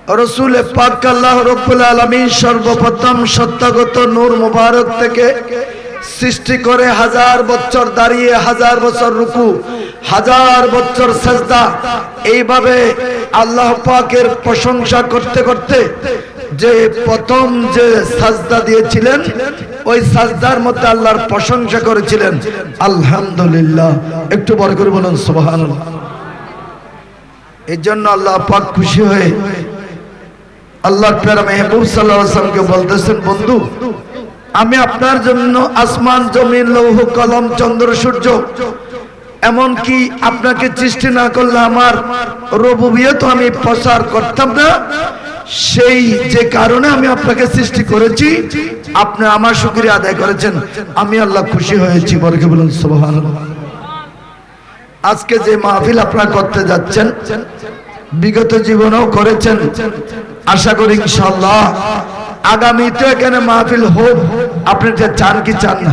রসুল পাক আল্লাহ রাব্বুল আলামিন সর্বপ্রথম সত্যগত নূর মুবারক থেকে সৃষ্টি করে 1000 বছর দাঁড়িয়ে 1000 বছর রুকু 1000 বছর সাজদা, এইভাবে আল্লাহ পাকের প্রশংসা করতে করতে যে প্রথম যে সাজদা দিয়েছিলেন ওই সাজদার মধ্যে আল্লাহর প্রশংসা করেছিলেন আলহামদুলিল্লাহ। একটু বড় করে বলুন সুবহানাল্লাহ। এই জন্য আল্লাহ পাক খুশি হয়ে আল্লাহর প্যারা মেহবুব সাল্লাল্লাহু আলাইহি ওয়াসাল্লামকে বলতেছেন, বন্ধু আমি আপনার জন্য আসমান জমিন লৌহ কলম চন্দ্র সূর্য এমনকি আপনাকে সৃষ্টি না করলে আমার রুবুবিয়ত আমি প্রচার করতাম না, সেই যে কারণে আমি আপনাকে সৃষ্টি করেছি, আপনি আমার শুকরিয়া আদায় করেছেন, আমি আল্লাহ খুশি হয়েছি। বরকে বলুন সুবহানাল্লাহ। আজকে যে মাহফিল আপনারা করতে যাচ্ছেন বিগত জীবনেও করেছেন, আশা করি ইনশাআল্লাহ আগামীতে এখানে মাহফিল হোক। আপনি যে চান কি চান না?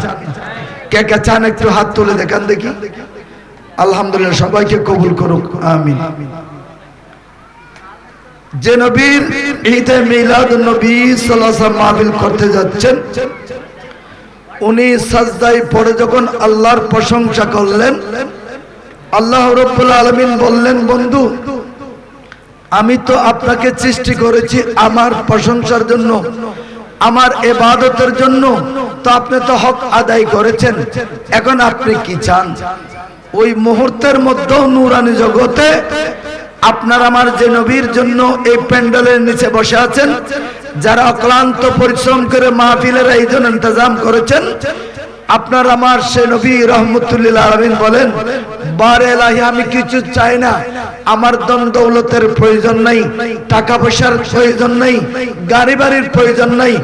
কে কে চান একটু হাত তুলে দেখান দেখি। আলহামদুলিল্লাহ, সবাইকে কবুল করুক, আমিন। যে নবীর ঈদে মিলাদুন নবী সাল্লাল্লাহু আলাইহি ওয়াসাল্লাম মাহফিল করতে যাচ্ছেন, উনি সাজদায় পড়ে যখন আল্লাহর প্রশংসা করলেন, আল্লাহ রাব্বুল আলামিন বললেন, বন্ধু আমি তো আপনাকে সৃষ্টি করেছি আমার প্রশংসার জন্য, আমার ইবাদতের জন্য, তো আপনি তো হক আদায় করেছেন, এখন আপনি কি চান? ওই মুহূর্তের মধ্যে নূরানি জগতে আপনার আমার যে নবীর জন্য এই প্যান্ডেলের নিচে বসে আছেন, যারা অক্লান্ত পরিশ্রম করে মাহফিলের আয়োজন ইন্তজাম করেছেন, আপনার আমার সে নবী রহমতুল লিল আলামিন বলেন, বারে ইলাহি আমি কিছু চাই না, আমার ধন দৌলতের প্রয়োজন নাই, টাকা পয়সার প্রয়োজন নাই, গাড়ি বাড়ির প্রয়োজন নাই,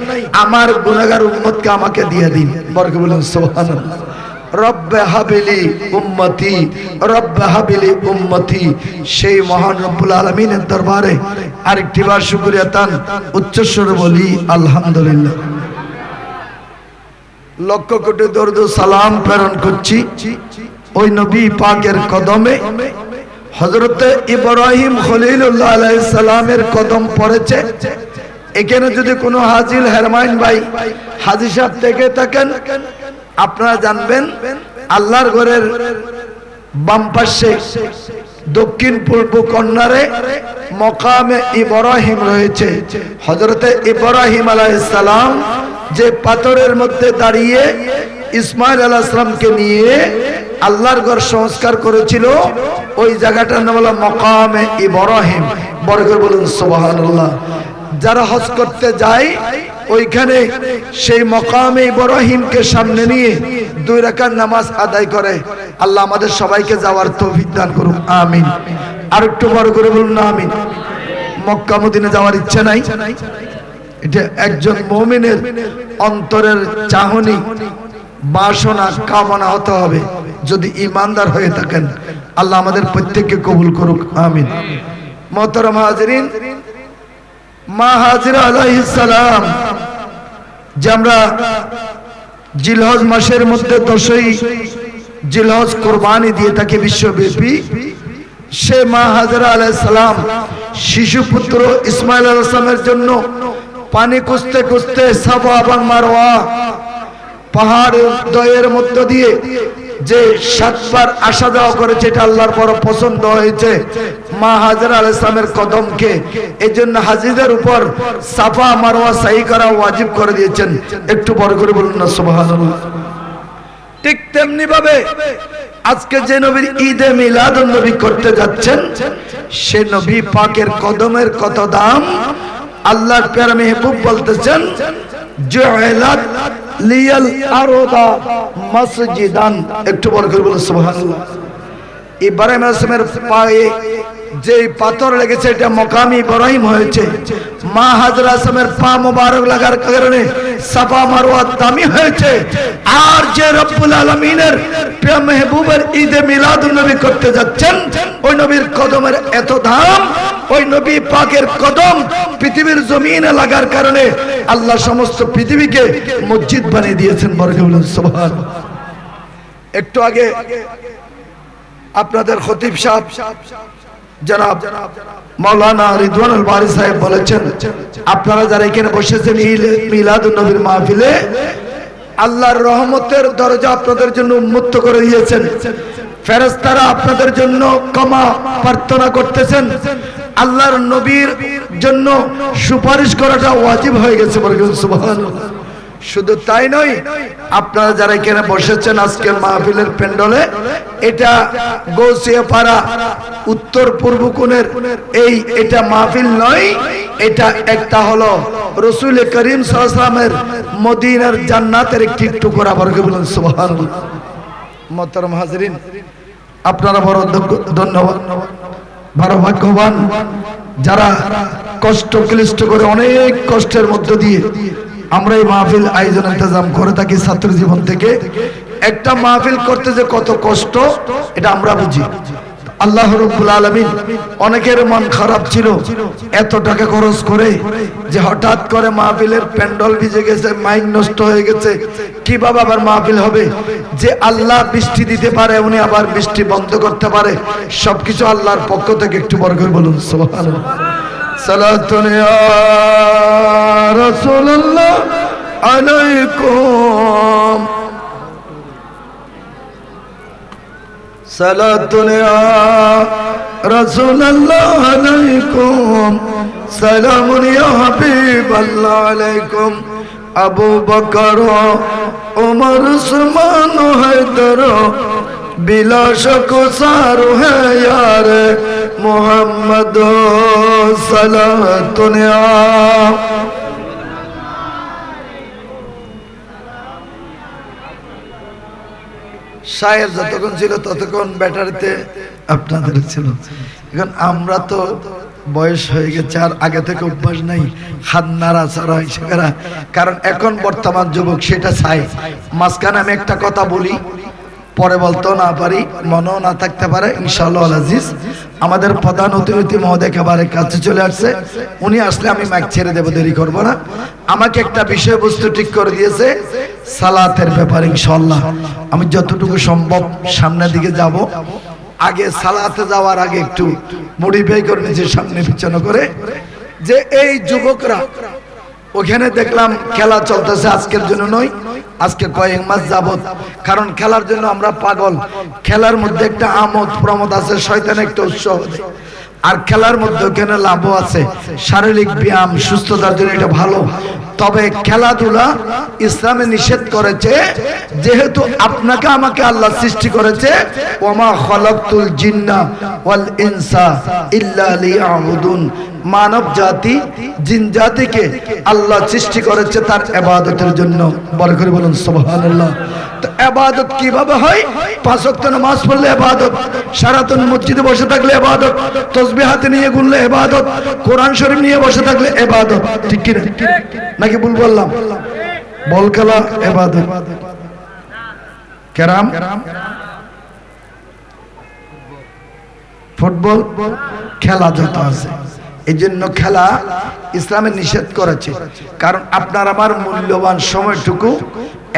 আমার গুনাহগার উম্মতকে আমাকে দিয়ে দিন। বরকে বলুন সুবহানাল্লাহ। রব্বে হাবিলি উম্মতি, রব্বে হাবিলি উম্মতি। সেই মহান রব্বুল আলামিনের দরবারে আরেকটিবার শুকরিয়া তান উচ্চস্বরে বলি আলহামদুলিল্লাহ। লক্ষ কোটি দরুদ সালাম প্রেরণ করছি ওই নবী পাকের কদমে। হযরতে ইব্রাহিম খলিলুল্লাহ আলাইহিস সালামের কদম পড়েছে। এখানে যদি কোনো হাজিল হেরমাইন ভাই হাজী সাহেব থেকে থাকেন, আপনারা জানবেন আল্লাহর ঘরের বাম পাশে দক্ষিণ পূর্ব কর্নারে মকামে ইব্রাহিম রয়েছে। হযরতে ইব্রাহিম আলাইহিস সালাম যে পাথরের মধ্যে দাঁড়িয়ে ইসমাইল আলাইহিস সালামকে নিয়ে আল্লাহর ঘর সংস্কার করেছিল, ওই জায়গাটার নাম হলো মকামে ইব্রাহিম। বড় করে বলুন সুবহানাল্লাহ। যারা হজ করতে যায় ওইখানে সেই মকামে ইব্রাহিমকে সামনে নিয়ে 2 রাকাত নামাজ আদায় করে। আল্লাহ আমাদের সবাইকে যাওয়ার তৌফিক দান করুন, আমিন। আর একটু বড় করে বলুন না আমিন। মক্কা মদিনা যাওয়ার ইচ্ছা নাই? এটা একজন মুমিনের অন্তরের চাহনি, বাসনা, কামনা হতে হবে যদি ঈমানদার হয়ে থাকেন। আল্লাহ আমাদের প্রত্যেককে কবুল করুক, আমিন। মুহতারাম হাজিরিন, মা হাজিরা আলাইহিস সালাম যে আমরা জিলহজ মাসের মধ্যে 10ই জিলহজ কুরবানি দিয়ে থাকি বিশ্বব্যাপী, সে মা হাজিরা আলাইহিস সালাম শিশু পুত্র ইসমাইল আলাইহিস সালামের জন্য পানি খুঁজতে খুঁজতে সাফা এবং মারওয়া পাহাড় দয়ের মধ্য দিয়ে যে 7 বার আসা যাওয়া করেছে, এটা আল্লাহর বড় পছন্দ হয়েছে মা হাজরা আলাইহিস সালামের কদমকে। এজন্য হাজীদের উপর সাফা মারওয়া সাই করা ওয়াজিব করে দিয়েছেন। একটু বড় করে বলুন না সুবহানাল্লাহ। ঠিক তেমনি ভাবে আজকে যে নবীর ঈদে মিলাদুন নবী করতে যাচ্ছেন, সে নবী পাকের কদমের কত দাম। আল্লাহর প্যারা মেহবুব বলতেছেন, জুইলাত লিয়াল আরদা মসজিদান। একটু বড় করে বলুন সুবহানাল্লাহ। ইব্রাহিম আলাইহিস সালামের পায়ে যে পাথর লেগেছে এটা মকামি ইব্রাহিম হয়েছে। মা হাজরা সালামের পা মোবারক লাগার কারণে সাফা মারওয়া দামি হয়েছে। আর যে রব্বুল আলামিনের প্রিয় মেহবুবের ঈদে মিলাদুন নবী করতে যাচ্ছেন, ওই নবীর কদমের এত দাম। ওই নবী পাকের কদম পৃথিবীর জমিনে লাগার কারণে আল্লাহ সমস্ত পৃথিবীকে মসজিদ বানিয়ে দিয়েছেন। বরকে বলুন সুবহানাল্লাহ। একটু আগে আপনাদের খতিব সাহেব জনাব মাওলানা রিদওয়ানুল বারী সাহেব বলেছেন, আপনারা যারা এখানে বসেছেন মিলাদুন নবীর মাহফিলে, আল্লাহর রহমতের দরজা আপনাদের জন্য উন্মুক্ত করে দিয়েছেন। ফেরেশতারা আপনাদের জন্য ক্ষমা প্রার্থনা করতেছেন। আল্লাহর নবীর জন্য সুপারিশ করাটা ওয়াজিব হয়ে গেছে। বলুন সুবহানাল্লাহ। শুধু তাই নয়, আপনারা যারা এখানে বসেছেন আজকের মাহফিলের প্যান্ডলে, এটা গৌসিয়াপাড়া উত্তর পূর্ব কোণের এটা মাহফিল নয়, এটা একটা হলো রাসূল করিম সাল্লাল্লাহু আলাইহি ওয়াসাল্লামের মদিনার জান্নাতের একটি টুকরা। বলুন সুবহানাল্লাহ। মুহতারাম হাজিরিন, আপনারা বড় ধন্যবাদ, বড় ভাগ্যবান যারা কষ্ট ক্লিষ্ট করে, অনেক কষ্টের মধ্য দিয়ে আমরা এই মাহফিল আয়োজন ইন্তজাম করে থাকি। ছাত্র জীবন থেকে একটা মাহফিল করতে যে কত কষ্ট এটা আমরা বুঝি। আল্লাহ রাব্বুল আলামিন, অনেকের মন খারাপ ছিল এত টাকা খরচ করে, যে হঠাৎ করে মাহফিলের প্যান্ডল ভিজে গেছে, মাইক নষ্ট হয়ে গেছে, কিভাবে আবার মাহফিল হবে। যে আল্লাহ বৃষ্টি দিতে পারে, উনি আবার বৃষ্টি বন্ধ করতে পারে, সবকিছু আল্লাহর পক্ষ থেকে। একটু বড় করে বলুন সুবহানাল্লাহ। সালাতুন ইয়া রাসূলুল্লাহ আলাইকুম, সালাতুন ইয়া রাসূলুল্লাহ আলাইকুম, সালামুন ইয়া হাবিবাল্লাহ আলাইকুম। আবু বকর, ওমর, উসমান, হায়দার, বিলাস কুসার হে यार मोहम्मद, सलातुन या। শায়ের যতক্ষণ ছিল ততক্ষণ ব্যাটারিতে আপনাদের ছিল। এখন আমরা তো বয়স হয়ে গেছে, আর আগে থেকে অভ্যাস নাই হাত নাড়াচাড়া ইশারা, কারণ এখন বর্তমান যুবক সেটা চাই। মাঝখানে আমি একটা কথা বলি, পরে বলতেও না পারি, মনেও না থাকতে পারে। ইনশাআল্লাহ আজিজ, আমাদের প্রধান অতিথি মহোদয় একেবারে কাছে চলে আসছে, উনি আসলে আমি মাইক ছেড়ে দেবো, দেরি করবো না। আমাকে একটা বিষয়বস্তু ঠিক করে দিয়েছে সালাতের ব্যাপারে। ইনশাআল্লাহ আমি যতটুকু সম্ভব সামনের দিকে যাব। আগে সালাতে যাওয়ার আগে একটু মডিফাই করে নিয়েছে সামনে পিছনে করে, যে এই যুবকরা ওখানে দেখলাম খেলা চলতেছে, আজকের জন্য নয়, আজকে কয়েক মাস যাবত, কারণ খেলার জন্য আমরা পাগল। খেলার মধ্যে একটা আমোদ প্রমোদ আছে, শয়তান একটা উৎসাহ দেয়, আর খেলার মধ্যে ওখানে লাভও আছে, শারীরিক ব্যায়াম সুস্থতার জন্য এটা ভালো। তবে খেলাধুলা ইসলামে নিষেধ করেছে, যেহেতু আপনাকে আমাকে আল্লাহ সৃষ্টি করেছে, ওমা খালাকতুল জিন্না ওয়াল ইনসা ইল্লা লিয়াবুদুন, মানব জাতি জিন জাতিকে আল্লাহ সৃষ্টি করেছে তার ইবাদতের জন্য। বড় করে বলুন সুবহানাল্লাহ। তো ইবাদত কিভাবে হয়? 5 ওয়াক্ত নামাজ পড়লে ইবাদত, সারাদিন মসজিদে বসে থাকলে ইবাদত, তাসবিহ হাতে নিয়ে ঘুরলে ইবাদত, কোরআন শরীফ নিয়ে বসে থাকলে ইবাদত। ঠিক কি না? নাকি ভুল বললাম? বল খেলা ইবাদত, ক্যারাম, ফুটবল খেলা যত আছে, এই জন্য খেলা ইসলামে নিষেধ করেছে। কারণ আপনার আমার মূল্যবান সময়টুকু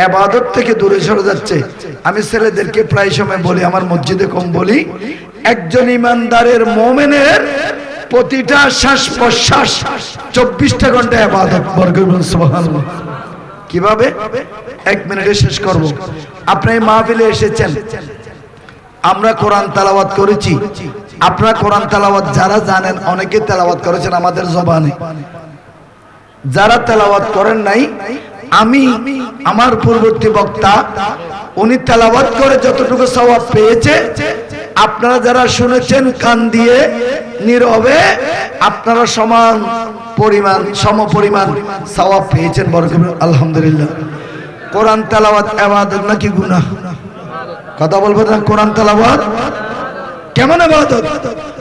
ইবাদত থেকে দূরে সরে যাচ্ছে। আমি ছেলেদেরকে প্রায় সময় বলি, আমার মসজিদে কম বলি, একজন ইমানদারের মুমিনের প্রতিটা শ্বাস প্রশ্বাস 24টা ঘন্টা ইবাদত। বরকতুল্লাহ সুবহানাল্লাহ। কিভাবে? 1 মিনিটে শেষ করব। আপনি এই মাহফিলে এসেছেন, আমরা কোরআন তেলাওয়াত করেছি। আপনারা কোরআন তেলাওয়াত যারা জানেন, অনেকে তেলাওয়াত করেছেন আমাদের জবানে। যারা তেলাওয়াত করেন নাই, আমি আমার পূর্ববর্তী বক্তা উনি তেলাওয়াত করে যতটুকু সওয়াব পেয়েছে, আপনারা যারা শুনেছেন কান দিয়ে নীরবে, আপনারা সমান পরিমাণ সমপরিমাণ সওয়াব পেয়েছেন। বরকত আলহামদুলিল্লাহ। কোরআন তেলাওয়াত ইবাদত নাকি গুনাহ? কথা বলবেন না? কোরআন তেলাওয়াত কেমন ইবাদত?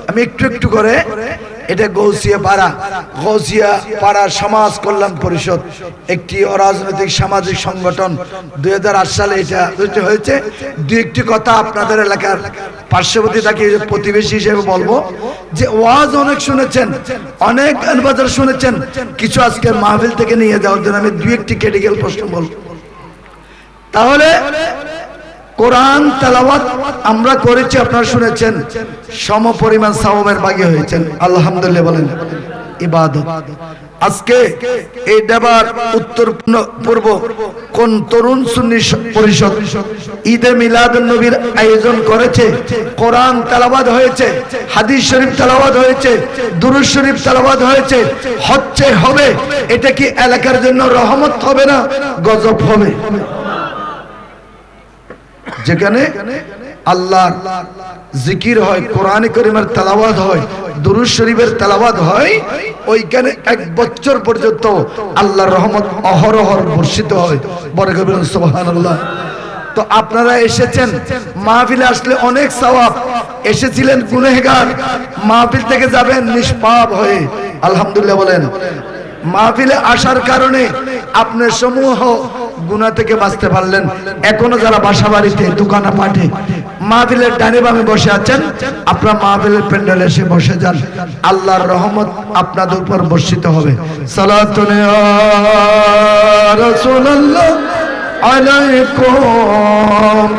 আমি একটু একটু করে, এটা গৌসিয়া পাড়া সমাজ কল্যাণ পরিষদ একটি অরাজনৈতিক সামাজিক সংগঠন, 2008 সালে এটা হয়েছে। দুই একটি কথা আপনাদের এলাকার পার্শ্ববর্তী থাকি প্রতিবেশী হিসেবে বলবো, যে ওয়াজ অনেক শুনেছেন, অনেক গানবাজার শুনেছেন, কিছু আজকের মাহফিল থেকে নিয়ে যাওয়ার জন্য আমি দুই একটি ক্রিটিক্যাল প্রশ্ন বলবো। তাহলে কোরআন তেলাওয়াত আমরা করেছি, আপনারা শুনেছেন, সমপরিমাণ সওয়াবের ভাগী হয়েছেন, আলহামদুলিল্লাহ বলেন। ইবাদত আজকে এই দেবার উত্তর পূর্ব কোন তরুণ সুন্নি পরিষদ ঈদে মিলাদুন নবীর আয়োজন করেছে, কোরআন তেলাওয়াত হয়েছে, হাদিস শরীফ তেলাওয়াত হয়েছে, দুরূদ শরীফ তেলাওয়াত হয়েছে, হবে। এটা কি এলাকার জন্য রহমত হবে না গজব হবে? যেখানে আল্লাহর জিকির হয়, কোরআন কারীমের তেলাওয়াত হয়, দুরূদ শরীফের তেলাওয়াত হয়, ওইখানে 1 বছর পর্যন্ত আল্লাহর রহমত অহরহ বর্ষিত হয়। বরকত বলুন সুবহানাল্লাহ। তো আপনারা এসেছেন, মাহফিলে আসলে অনেক সওয়াব, এসেছিলেন গুনাহগার, মাহফিল থেকে যাবেন নিষ্পাপ হয়ে, আলহামদুলিল্লাহ বলেন। মাহফিলে আসার কারণে আপনার সমূহ গুনাহ থেকে বাঁচতে পারলেন। এখনো যারা বাসা বাড়িতে, দোকানে পাঠে মাহফিলের ডানে বামে বসে আছেন, আপনারা মাহফিলের প্যান্ডেলে এসে বসে যান, আল্লাহর রহমত আপনাদের উপর বর্ষিত হবে। সালাতুন ইয়া রাসূলুল্লাহ আলাইকুম,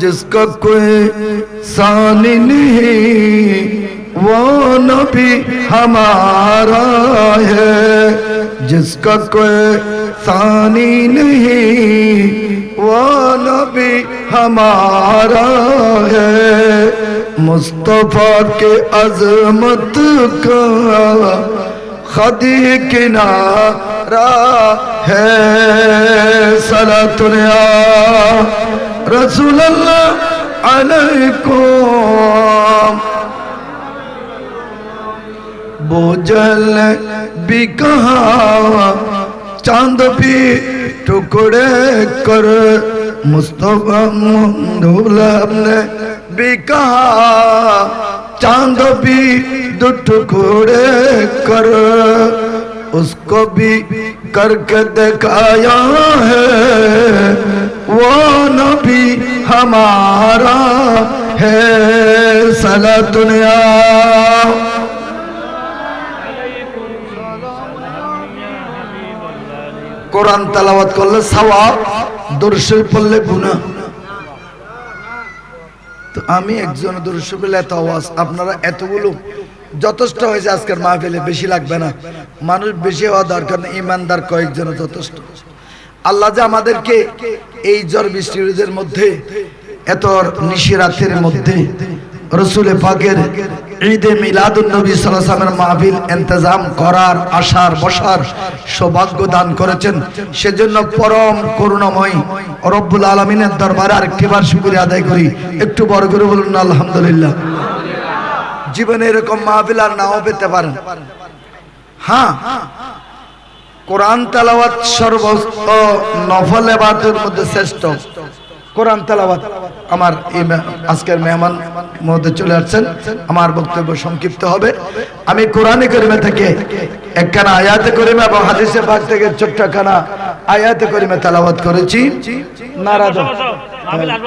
जिसका कोई सानी नहीं वो नबी हमारा है, जिसका कोई सानी नहीं वो नबी हमारा है, मुस्तफा के अजमत का खदी किनारा है। सलातुन या रसूलल्लाह अलैकुम, बोझल भी कहा चांद भी टुकड़े कर, मुस्तफा मुहम्मद ने भी कहा चांद भी 2 टुकड़े कर, उसको भी करके दिखाया है, वो नबी हमारा है। सलातुन या কোরআন তেলাওয়াত করলে সওয়াব, দুরূদ শরীফ পড়লে গুনাহ। তো আমি একজন দুরূদ শরীফ পড়লে এত আওয়াজ, আপনারা এতগুলো যথেষ্ট হয়েছে আজকের মাহফিলে, বেশি লাগবে না, মানুষ বেশি হওয়া দরকার না, ইমানদার কয়েকজন যথেষ্ট। আল্লাহ যে আমাদেরকে এই ঝড় বৃষ্টির মধ্যে, এত নিশিরাতের মধ্যে রসুল পাকের ঈদে মিলাদুন নবী সাল্লাল্লাহু আলাইহি ওয়াসাল্লামের মাহফিল ইন্তজাম করার, আসার, বসার সৌভাগ্য দান করেছেন, সেজন্য পরম করুণাময় রব্বুল আলামিনের দরবারে আরেকটিবার শুকরিয়া আদায় করি। একটু বড় করে বলুন না আলহামদুলিল্লাহ। জীবনে এরকম মাহফিল আর নাও পেতে পারেন। হ্যাঁ, কোরআন তেলাওয়াত সর্বোচ্চ নফল ইবাদতের মধ্যে শ্রেষ্ঠ কোরআন তেলাওয়াত। আমার আজকের মেহমান মধ্যে চলে আসছেন, আমার বক্তব্য সংক্ষিপ্ত হবে। আমি কোরআনে কারিমে থেকে একখানা আয়াতে কারিমা এবং হাদিসে পাক থেকে ছোট্টখানা আয়াতে কারিমা তেলাওয়াত করেছি। নারাজ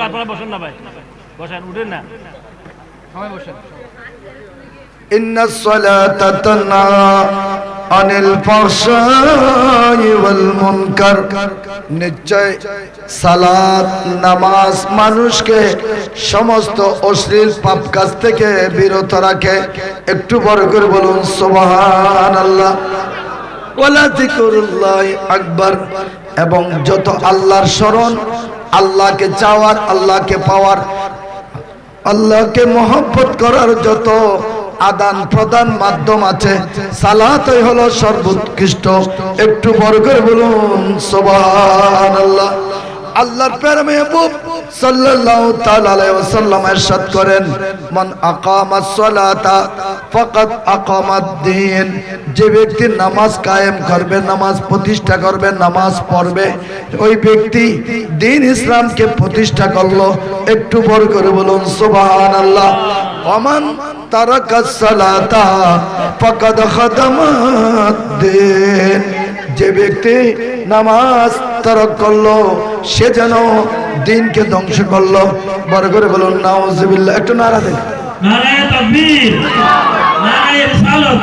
আপনারা বসেন না ভাই, বসেন, উঠেন না, সবাই বসেন। ইন্নাস সালাতা তানহা আনিল ফাহশাই ওয়াল মুনকার, নিশ্চয় সালাত নামাজ মানুষকে সমস্ত অশ্লীল পাপ কাজ থেকে বিরত রাখে। একটু বড় করে বলুন সুবহানাল্লাহ। ওয়ালা যিকরুল্লাহি আকবার, এবং যত আল্লাহর স্মরণ, আল্লাহকে চাওয়ার, আল্লাহকে পাওয়ার, আল্লাহকে মহব্বত করার যত আদান প্রদান মাধ্যম আছে, সালাতই হলো সর্বোৎকৃষ্ট। একটু বড় করে বলুন সুবহানাল্লাহ। আল্লাহর প্যারা মেহবুব সাল্লাল্লাহু তাআলা আলাইহি ওয়াসাল্লাম ইরশাদ করেন, মান আকামাস সালাতা ফাকাদ আকামাদ-দ্বীন, যে ব্যক্তি নামাজ কায়েম করবে, নামাজ প্রতিষ্ঠা করবে, নামাজ পড়বে, ওই ব্যক্তি দ্বীন ইসলামকে প্রতিষ্ঠা করলো। একটু বড় করে বলুন সুবহানাল্লাহ। ওমান তারাকাস সালাতা ফাকাদ খাদামাদ-দ্বীন, যে ব্যক্তি নামাজ তারক করলো, সে যেন দ্বীনকে ধ্বংস করলো। বড় করে বলুন নাউজুবিল্লাহ। একটু নারা দেন, নারায়ে তাকবীর, নারায়ে রিসালাত,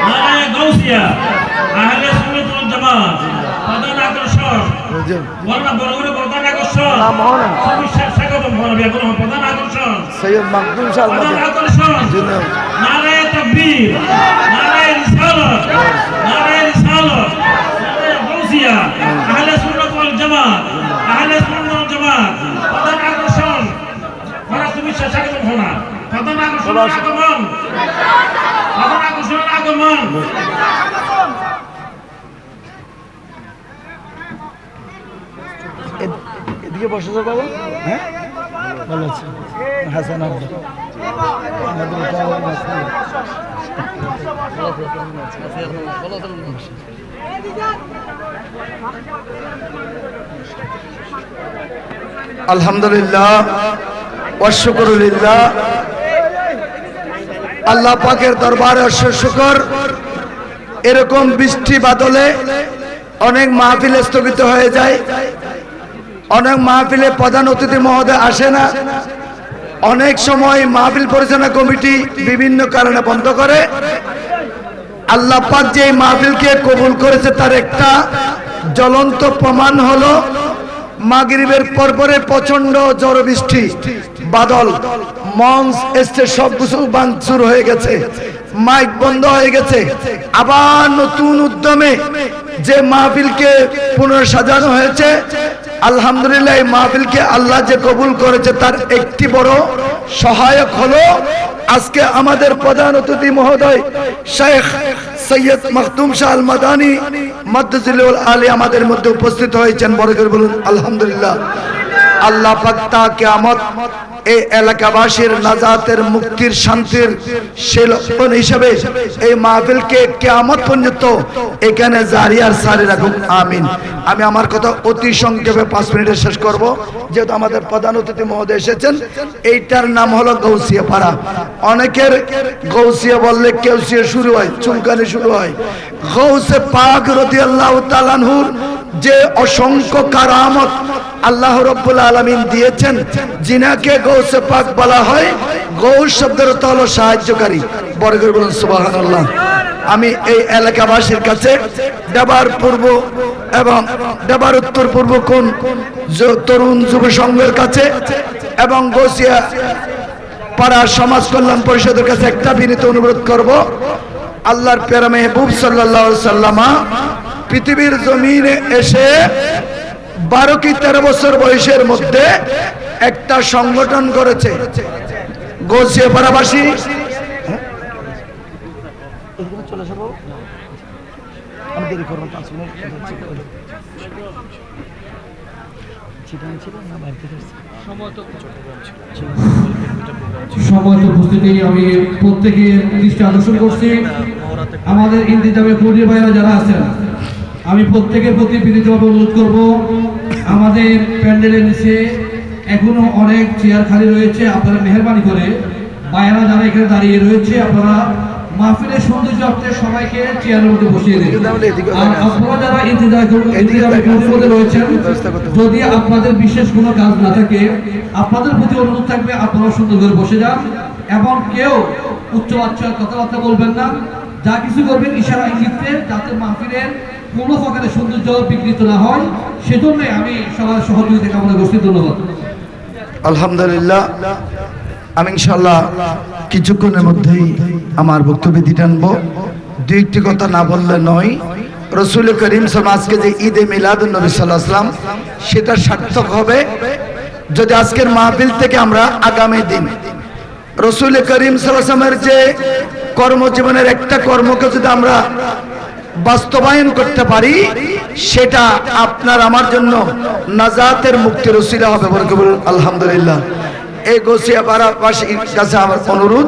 নারায়ে গাউসিয়া, আহলে সুন্নাত ওয়াল জামাত, প্রধান আকর্ষণ, বড় বড় নাম হন স্বাগতম হন এবং প্রধান আকর্ষণ সৈয়দ মাকদুম শাহ প্রধান আকর্ষণ নারে তাকবীর নারে রিসালাত নারে রিসালাত নারে গাউসিয়া আহলে সুন্নাত ওয়াল জামাত আহলে সুন্নাত ওয়াল জামাত প্রধান আকর্ষণ তুমি স্বাগতম হন প্রধান আকর্ষণ আগমন প্রধান আকর্ষণ আগমন এদিকে বসে যাও বাবা। হ্যাঁ ভালো আছে হাসান আব্দুল আলহামদুলিল্লাহ ওয়া শুকরুলিল্লাহ। আল্লাহ পাকের দরবারে অশেষ শুকর। এরকম বৃষ্টি বাদলে অনেক মাহফিল স্থগিত হয়ে যায়, অনেক মাহফিলে প্রধান অতিথি মহোদয় আসে না, অনেক সময় মাহফিল পরিচালনা কমিটি বিভিন্ন কারণে বন্ধ করে। আল্লাহ পাক যে মাহফিলকে কবুল করেছে তার একটা জ্বলন্ত প্রমাণ হলো মাগরিবের পরপরে প্রচন্ড ঝড় বৃষ্টি বাদল, মঞ্চ স্টেজ সব কিছু ভাঙচুর হয়ে গেছে, মাইক বন্ধ হয়ে গেছে। আবার নতুন উদ্যমে যে মাহফিলকে পুনর্সাজানো হয়েছে, আলহামদুলিল্লাহ এই মাহফিলকে আল্লাহ যে কবুল করেছে তার একটি বড় সহায়ক হলো আজকে আমাদের প্রধান অতিথি মহোদয় শেখ সৈয়দ মাকদুম শাহ আল মাদানী মাদ্দাজিলুল আলী আমাদের মধ্যে উপস্থিত হয়েছেন। বড় করে বলুন আলহামদুলিল্লাহ। আল্লাহ পাক তা কিয়ামত এই এলাকাবাসীর নাজাতের মুক্তির শান্তির সেলন হিসেবে এই মাহফিলকে কিয়ামত পর্যন্ত এখানে জারি আর সারি রাখুন, আমিন। আমি আমার কথা অতি সংক্ষেপে 5 মিনিটে শেষ করব, যেহেতু আমাদের প্রধান অতিথি মহোদয় এসেছেন। এইটার নাম হলো গৌসিয়া পাড়া। অনেকের গৌসিয়া বললে কেউসিয়া শুরু হয়, চুমকানি শুরু হয়। গৌসে পাক রাদিয়াল্লাহু তাআলা আনহুর যে অসংখ্য কারামত আল্লাহ রাব্বুল আলামিন দিয়েছেন, যিনাকে গৌসে পাক বলা হয়, গৌস শব্দের অর্থ হলো সাহায্যকারী। বড় করে বলুন সুবহানাল্লাহ। আমি এই এলাকাবাসীর কাছে দেবার পূর্ব এবং দেবার উত্তর পূর্ব কোন তরুণ যুব সংঘের কাছে এবং গৌসিয়া পাড়া সমাজ কল্যাণ পরিষদের কাছে একটা বিনীত অনুরোধ করব। আল্লাহর প্যারা মেহবুব সাল্লাল্লাহু আলাইহি ওয়াসাল্লাম পৃথিবীর জমিনে এসে 12 কি 13 বছর বয়সের মধ্যে একটা সংগঠন করেছে। গৌসিয়া পাড়াবাসী সময় উপস্থিতি আমি প্রত্যেকের দৃষ্টি আকর্ষণ করছি। আমাদের ইন্তিজামে কর্মী ভাইরা যারা আছেন, আমি প্রত্যেকের প্রতি বিনীতভাবে অনুরোধ করব, আমাদের প্যান্ডেলের নিচে এখনো অনেক চেয়ার খালি রয়েছে। আপনারা মেহরবানি করে ভাইরা যারা এখানে দাঁড়িয়ে রয়েছে, আপনারা মাহফিলের সৌন্দর্যার্থে সবাইকে চেয়ারের মধ্যে বসিয়ে দিন। আর আপনারা যারা ইন্তিজামে কর্মী রয়েছেন, যদি আপনাদের বিশেষ কোনো কাজ না থাকে, আপনাদের প্রতি অনুরোধ থাকবে আপনারা সুন্দর করে বসে যান এবং কেউ উচ্চবাচ্চার কথাবার্তা বলবেন না। যা কিছু করবেন ইশারা ইঙ্গিতে, যাতে মাহফিলের কোনো প্রকারের সৌন্দর্য বিকৃত না হয়, সেজন্যই আমি সবার সহযোগিতা কামনা করছি। ধন্যবাদ। আলহামদুলিল্লাহ। আমি ইনশাআল্লাহ কিছুক্ষণের মধ্যেই আমার বক্তব্য দিয়ে টানবো। দুই একটি কথা না বললে নয়। রসুল করিম সাল্লাল্লাহু আজকে যে ঈদে মিলাদুন নবী সাল্লাল্লাহু আলাইহি ওয়াসাল্লাম, সেটা সার্থক হবে যদি আজকের মাহফিল থেকে আমরা আগামী দিন রসুল করিম সাল্লাল্লাহু আলাইহি ওয়াসাল্লামের যে কর্মজীবনের একটা কর্মকে যদি আমরা বাস্তবায়ন করতে পারি, সেটা আপনার আমার জন্য নাজাতের মুক্তির ওসিলা হবে। বলুন আলহামদুলিল্লাহ। এই গৌসিয়া পাড়াবাসীর কাছে আমার অনুরোধ,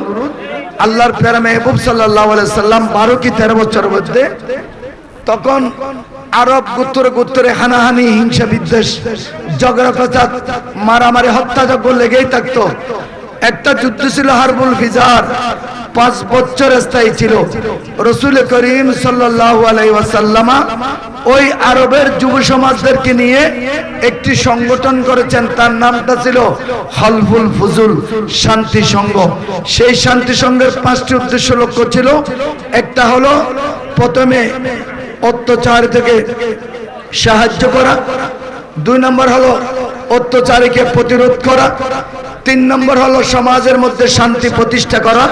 আল্লাহর প্যারা মেহবুব সাল্লাল্লাহু আলাইহি সাল্লাম 12 কি 13 বছরের মধ্যে, তখন আরব গোত্রে হানাহানি, হিংসা বিদ্বেষ, ঝগড়া ফসাদ, মারামারি, হত্যাযজ্ঞ লেগেই থাকতো। একটা যুদ্ধ ছিল হারবুল ফিজার, 5 বছর স্থায়ী ছিল। রসুল করিম সাল্লাল্লাহু আলাইহি ওয়াসাল্লাম ওই আরবের যুব সমাজদেরকে নিয়ে একটি সংগঠন করেছেন, তার নামটা ছিল হলফুল ফুজুল, শান্তি সংঘ। সেই শান্তি সংঘের 5টি উদ্দেশ্য লক্ষ্য ছিল। একটা হলো প্রথমে অত্যাচার থেকে সাহায্য করা, 2 নম্বর হলো অত্যাচারীকে প্রতিরোধ করা, 3 নম্বর হলো সমাজের মধ্যে শান্তি প্রতিষ্ঠা করা,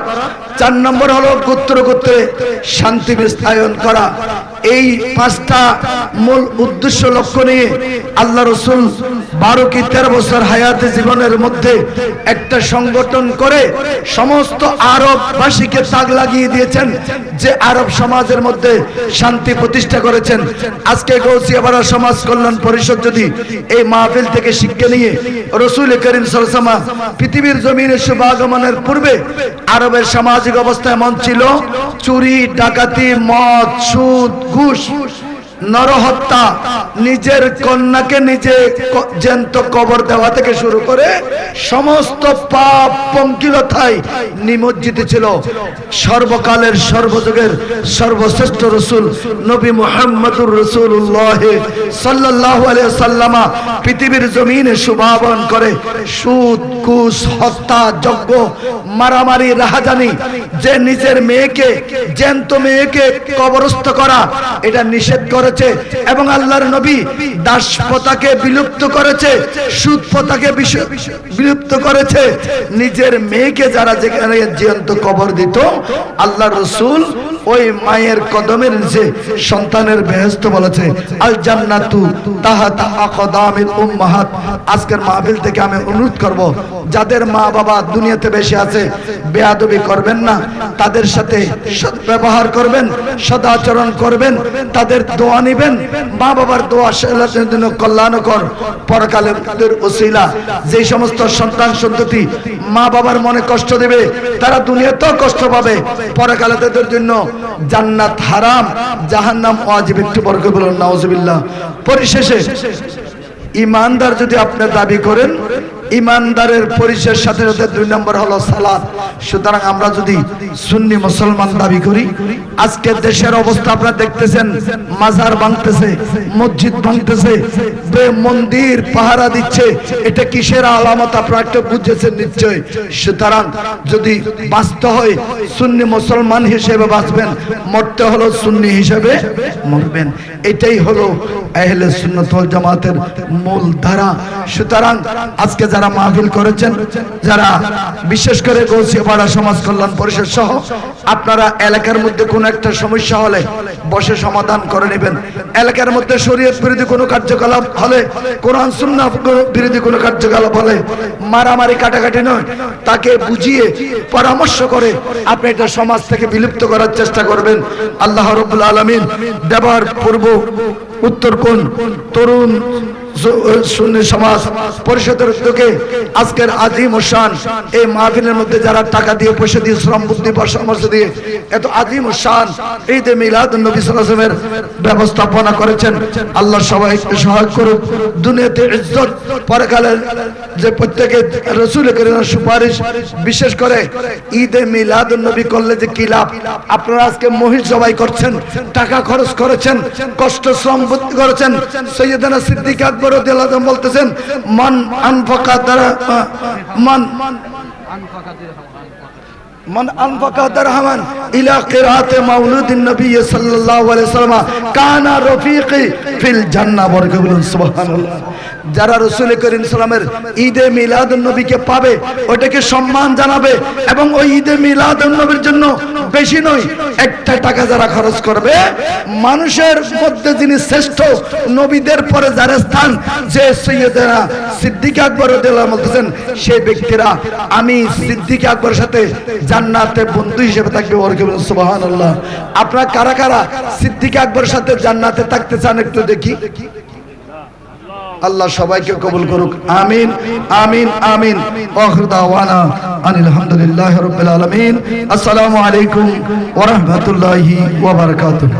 4 নম্বর হলো গোত্র গোত্রে শান্তি বিস্তায়ন করা। এই 5টা মূল উদ্দেশ্য লক্ষ্য নিয়ে আল্লাহ রসুল 12 কি 13 বছর হায়াতে জীবনের মধ্যে একটা সংগঠন করে সমস্ত আরববাসীকে তাক লাগিয়ে দিয়েছেন, যে আরব সমাজের মধ্যে শান্তি প্রতিষ্ঠা করেছেন। আজকে গৌসিয়াপাড়া সমাজ কল্যাণ পরিষদ যদি এই মাহফিল থেকে শিক্ষা নিয়ে রসুল করিম সাল্লাল্লাহু আলাইহি ওয়াসাল্লাম পৃথিবীর জমিনে শুভাগমনের পূর্বে আরবের সামাজিক অবস্থা এমন ছিল, চুরি, ডাকাতি, মদ, সুদ, ঘুষ, নরহত্যা, নিজের কন্যাকে নিজে জ্যান্ত কবর দেওয়া থেকে শুরু করে সমস্ত পাপ পঙ্কিলতায় নিমজ্জিত ছিল। সর্বকালের সর্বযুগের সর্বশ্রেষ্ঠ রসুল নবী মুহাম্মদুর রাসূলুল্লাহ সাল্লাল্লাহু আলাইহি ওয়াসাল্লাম পৃথিবীর জমিনে শুভাগমন করে সুদ, ঘুষ, হত্যা, যজ্ঞ, মারামারি, রাহাজানি, যে নিজের মেয়েকে জ্যান্ত মেয়েকে কবরস্থ করা এটা নিষেধ করেছে। এবং আল্লাহর নবী দাস প্রথাকে বিলুপ্ত করেছে, সুদ প্রথাকে বিলুপ্ত করেছে। নিজের মেয়েকে যারা যেখানে জ্যান্ত কবর দিত, আল্লাহর রাসূল ওই মায়ের কদমের নিচে সন্তানের বেহেশত বলেছে, আল জান্নাতু তাহাতা আকদামিল উম্মাহাত। আজকের মাহফিল থেকে আমি অনুরোধ করব, যাদের মা বাবা দুনিয়াতে বেশি আছে বেয়াদবি করবেন না, তাদের সাথে সদ্ব্যবহার করবেন, সদাচরণ করবেন, তাদের দোয়া নেবেন। মা বাবার দোয়া সেলাতের জন্য কল্যাণকর, পরকালের ওসিলা। যে সমস্ত সন্তান সন্ততি মা বাবার মনে কষ্ট দেবে, তারা দুনিয়াতেও কষ্ট পাবে, পরকালে তাদের জন্য জান্নাত হারাম, জাহান্নাম ওয়াজিব। একটু বরকত বলুন নাউজুবিল্লাহ। পরিশেষে ইমানদার যদি আপনি দাবি করেন, ইমানদারের পরিচয়ের সাথে সাথে 2 নম্বর হলো সালাত। সুতরাং আমরা যদি সুন্নি মুসলমান দাবি করি, আজকে দেশের অবস্থা আপনারা দেখতেছেন, মাজার ভাঙতেছে, মসজিদ ভাঙতেছে, মন্দির পাহারা দিচ্ছে, এটা কিসের আলামত আপনারা একটু বুঝেছেন নিশ্চয়। সুতরাং যদি বাঁচতে হয় সুন্নি মুসলমান হিসেবে বাঁচবেন, মরতে হলো সুন্নি হিসেবে মরবেন। এটাই হলো আহলে সুন্নাত ওয়াল জামাতের মূল ধারা। সুতরাং আজকে যারা মাহফিল করেছেন, যারা বিশেষ করে গৌসিয়াপাড়া সমাজ কল্যাণ পরিষদ সহ আপনারা এলাকার মধ্যে কোনো একটা সমস্যা হলে বসে সমাধান করে নেবেন। এলাকার মধ্যে শরীয়ত বিরোধী কোনো কার্যকলাপ হলে, কোরআন সুন্নাহ বিরোধী কোনো কার্যকলাপ হলে মারামারি কাটাকাটি নয়, তাকে বুঝিয়ে পরামর্শ করে আপনি এটা সমাজ থেকে বিলুপ্ত করার চেষ্টা করবেন। আল্লাহ রাব্বুল আলামিন দেবার পূর্ব উত্তর কোণ তরুণ সুন্নি সমাজ পরিষদের উদ্যোগে আজকের আজিম ও শান এই মাহফিলের মধ্যে যারা টাকা দিয়ে, পয়সা দিয়ে, শ্রম বুদ্ধি, পরামর্শ দিয়ে এত আজিম ও শান ঈদে মিলাদুন নবী সাল্লাল্লাহু আলাইহি ওয়াসাল্লামের ব্যবস্থাপনা করেছেন, আল্লাহ সবাইকে সহায় করুক। দুনিয়াতে ইজ্জত, পরকালের যে প্রত্যেকে রাসূল করিমের সুপারিশ, বিশেষ করে ঈদে মিলাদুন নবী করলে যে কি লাভ। আপনারা আজকে মহিষ জবাই করছেন, টাকা খরচ করেছেন, কষ্ট শ্রম বুদ্ধি করেছেন। সৈয়দনা সিদ্দিক আকবর রাদিয়াল্লাহু আনহু বলতেছেন, মান আনফাকা মান আনফাকা দিরহামান ইলা কিরাআতি মাউলুদিন নবী সাল্লাল্লাহু আলাইহি ওয়াসাল্লাম কানা রফিকি ফিল জান্নাহ। বরকত বলুন সুবহানাল্লাহ। যারা রাসূল করিম সাল্লামের ঈদে মিলাদুন নবীকে পাবে, ওটাকে সম্মান জানাবে এবং ওই ঈদে মিলাদুন নবীর জন্য বেশি নয় 1 টাকা যারা খরচ করবে, মানুষের মধ্যে যিনি শ্রেষ্ঠ, নবীদের পরে যার স্থান, যে সৈয়দনা সিদ্দিক আকবর রাদিয়াল্লাহু আনহু বলতেছেন, সেই ব্যক্তিরা আমি সিদ্দিক আকবরের সাথে জান্নাতে বন্ধু হিসেবে থাকবে। বরকত বলুন সুবহানাল্লাহ। আপনারা কারা কারা সিদ্দিক আকবরের সাথে জান্নাতে থাকতে চান একটু দেখি। আল্লাহ সবাইকে কবুল করুক, আমিন আমিন আমিন। আখির দাওয়ানা আনিল হামদুলিল্লাহি রাব্বিল আলামিন। আসসালামু আলাইকুম ওয়া রাহমাতুল্লাহি ওয়া বারাকাতুহু।